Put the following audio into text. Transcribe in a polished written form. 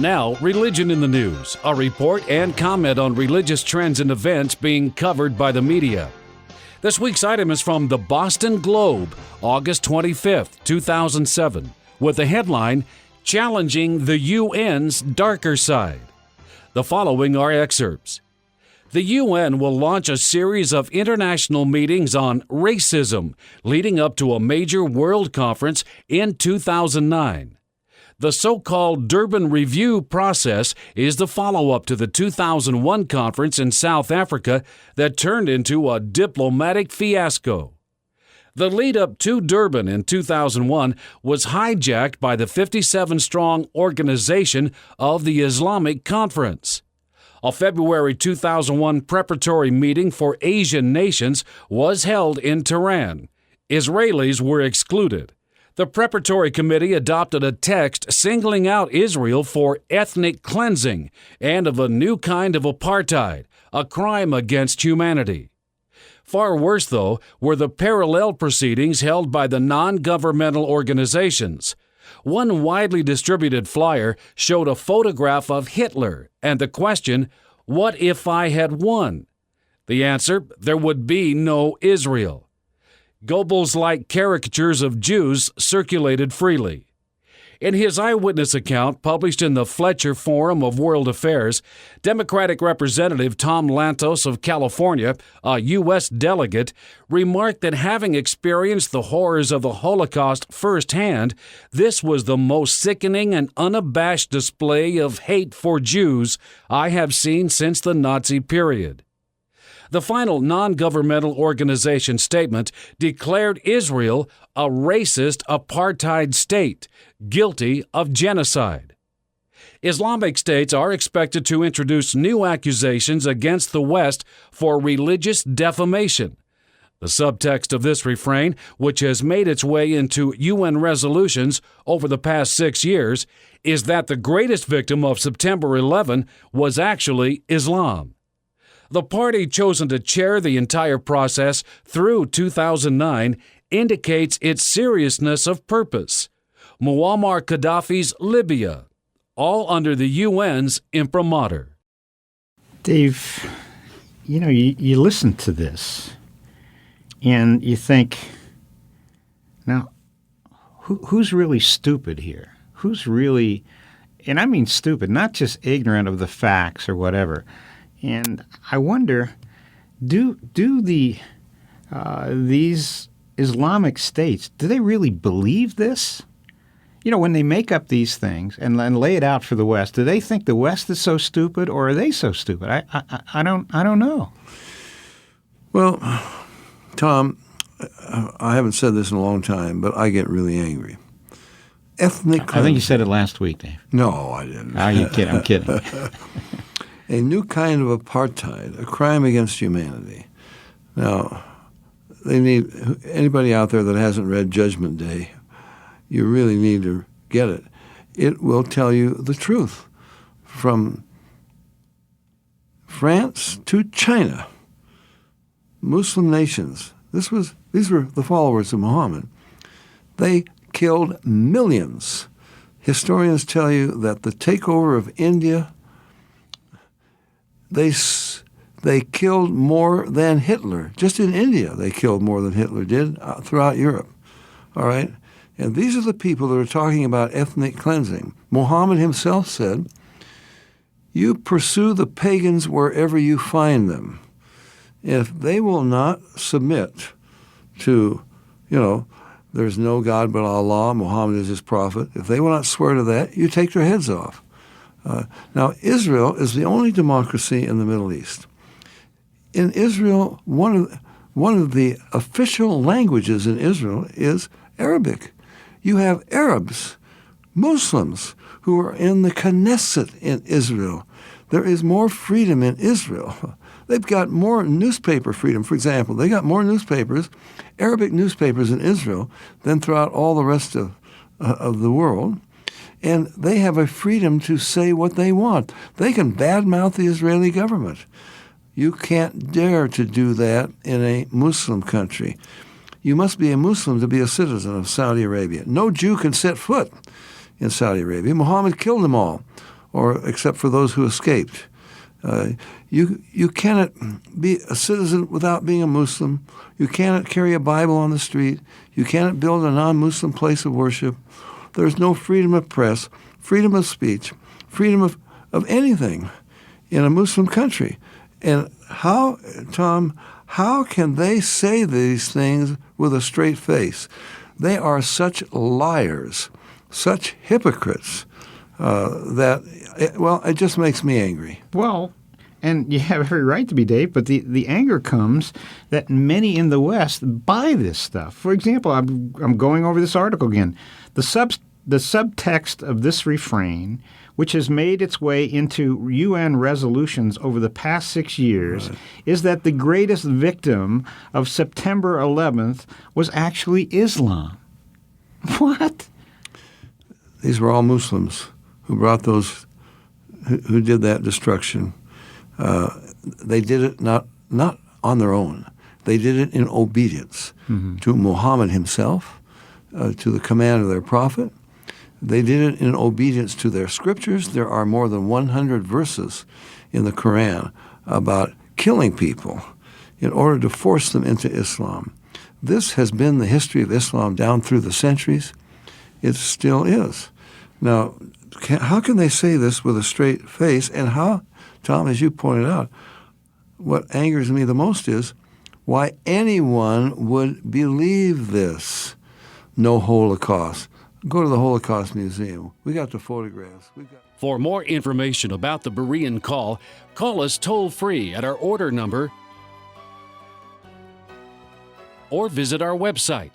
Now, Religion in the News, a report and comment on religious trends and events being covered by the media. This week's item is from the Boston Globe, August 25th, 2007, with the headline, Challenging the UN's Darker Side. The following are excerpts. The UN will launch a series of international meetings on racism leading up to a major world conference in 2009. The so-called Durban Review process is the follow-up to the 2001 conference in South Africa that turned into a diplomatic fiasco. The lead-up to Durban in 2001 was hijacked by the 57-strong Organization of the Islamic Conference. A February 2001 preparatory meeting for Asian nations was held in Tehran. Israelis were excluded. The preparatory committee adopted a text singling out Israel for ethnic cleansing and of a new kind of apartheid, a crime against humanity. Far worse, though, were the parallel proceedings held by the non-governmental organizations. One widely distributed flyer showed a photograph of Hitler and the question, "What if I had won?" The answer, there would be no Israel. Goebbels-like caricatures of Jews circulated freely. In his eyewitness account published in the Fletcher Forum of World Affairs, Democratic Representative Tom Lantos of California, a U.S. delegate, remarked that having experienced the horrors of the Holocaust firsthand, this was the most sickening and unabashed display of hate for Jews I have seen since the Nazi period. The final non-governmental organization statement declared Israel a racist apartheid state, guilty of genocide. Islamic states are expected to introduce new accusations against the West for religious defamation. The subtext of this refrain, which has made its way into UN resolutions over the past 6 years, is that the greatest victim of September 11 was actually Islam. The party chosen to chair the entire process through 2009 indicates its seriousness of purpose. Muammar Gaddafi's Libya, all under the UN's imprimatur. Dave, you listen to this and you think, now, who's really stupid here? Who's really, and I mean stupid, not just ignorant of the facts or whatever. And I wonder, do these Islamic states, do they really believe this? When they make up these things and lay it out for the West, do they think the West is so stupid, or are they so stupid? I don't know. Well, Tom, I haven't said this in a long time, but I get really angry. Ethnic cleansing. I think you said it last week, Dave. No, I didn't. Oh, you kidding? I'm kidding. A new kind of apartheid, a crime against humanity. Now, they need anybody out there that hasn't read Judgment Day, you really need to get it. It will tell you the truth. From France to China, Muslim nations, these were the followers of Muhammad. They killed millions. Historians tell you that the takeover of India, they killed more than Hitler. Just in India, they killed more than Hitler did throughout Europe. All right? And these are the people that are talking about ethnic cleansing. Muhammad himself said, you pursue the pagans wherever you find them. If they will not submit to, there's no God but Allah, Muhammad is his prophet, if they will not swear to that, you take their heads off. Now, Israel is the only democracy in the Middle East. In Israel, one of the official languages in Israel is Arabic. You have Arabs, Muslims, who are in the Knesset in Israel. There is more freedom in Israel. They've got more newspaper freedom. For example, they got more newspapers, Arabic newspapers in Israel, than throughout all the rest of the world. And they have a freedom to say what they want. They can badmouth the Israeli government. You can't dare to do that in a Muslim country. You must be a Muslim to be a citizen of Saudi Arabia. No Jew can set foot in Saudi Arabia. Muhammad killed them all. or except for those who escaped. You cannot be a citizen without being a Muslim. You cannot carry a Bible on the street. You cannot build a non-Muslim place of worship. There's no freedom of press, freedom of speech, freedom of anything in a Muslim country. And how, Tom, how can they say these things with a straight face? They are such liars, such hypocrites, it just makes me angry. Well, and you have every right to be, Dave, but the anger comes that many in the West buy this stuff. For example, I'm going over this article again. The subtext of this refrain, which has made its way into UN resolutions over the past 6 years, is that the greatest victim of September 11th was actually Islam. What? These were all Muslims who brought those, who did that destruction. They did it not on their own. They did it in obedience to Muhammad himself, to the command of their prophet. They did it in obedience to their scriptures. There are more than 100 verses in the Quran about killing people in order to force them into Islam. This has been the history of Islam down through the centuries. It still is. Now, how can they say this with a straight face? And how, Tom, as you pointed out, what angers me the most is why anyone would believe this. No Holocaust. Go to the Holocaust Museum. We got the photographs. For more information about the Berean call us toll-free at our order number or visit our website